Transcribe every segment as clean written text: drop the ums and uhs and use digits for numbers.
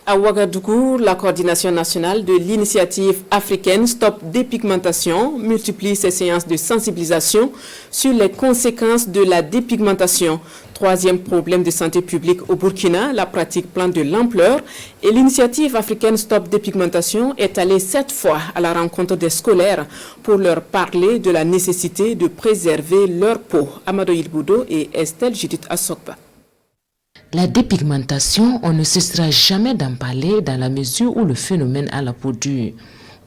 À Ouagadougou, la coordination nationale de l'initiative africaine Stop Dépigmentation multiplie ses séances de sensibilisation sur les conséquences de la dépigmentation. Troisième problème de santé publique au Burkina, la pratique prend de l'ampleur et l'initiative africaine Stop Dépigmentation est allée 7 fois à la rencontre des scolaires pour leur parler de la nécessité de préserver leur peau. Amadou Ilboudo et Estelle Judith Assokba. La dépigmentation, on ne cessera jamais d'en parler dans la mesure où le phénomène a la peau dure.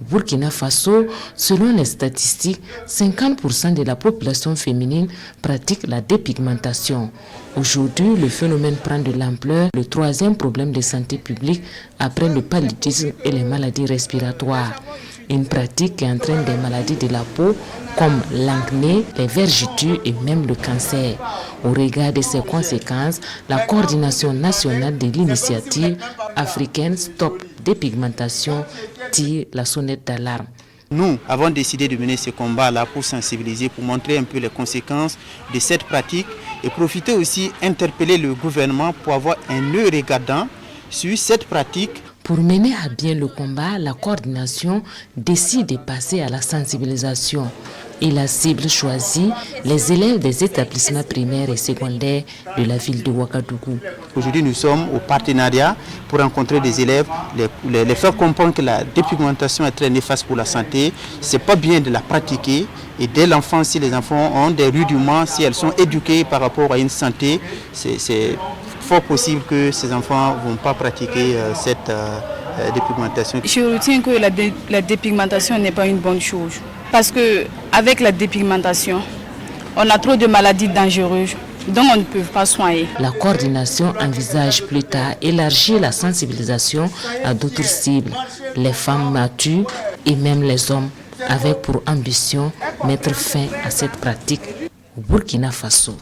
Au Burkina Faso, selon les statistiques, 50% de la population féminine pratique la dépigmentation. Aujourd'hui, le phénomène prend de l'ampleur, le troisième problème de santé publique après le paludisme et les maladies respiratoires. Une pratique qui entraîne des maladies de la peau comme l'acné, les vergetures et même le cancer. Au regard de ces conséquences, la coordination nationale de l'initiative africaine Stop Dépigmentation tire la sonnette d'alarme. Nous avons décidé de mener ce combat-là pour sensibiliser, pour montrer un peu les conséquences de cette pratique et profiter aussi, interpeller le gouvernement pour avoir un œil regardant sur cette pratique. Pour mener à bien le combat, la coordination décide de passer à la sensibilisation. Et la cible choisie, les élèves des établissements primaires et secondaires de la ville de Ouagadougou. Aujourd'hui, nous sommes au partenariat pour rencontrer des élèves, les faire comprendre que la dépigmentation est très néfaste pour la santé. Ce n'est pas bien de la pratiquer. Et dès l'enfance, si les enfants ont des rudiments, si elles sont éduquées par rapport à une santé, c'est fort possible que ces enfants ne vont pas pratiquer cette dépigmentation. Je retiens que la dépigmentation n'est pas une bonne chose. Parce qu'avec la dépigmentation, on a trop de maladies dangereuses dont on ne peut pas soigner. La coordination envisage plus tard élargir la sensibilisation à d'autres cibles, les femmes matures et même les hommes, avec pour ambition mettre fin à cette pratique au Burkina Faso.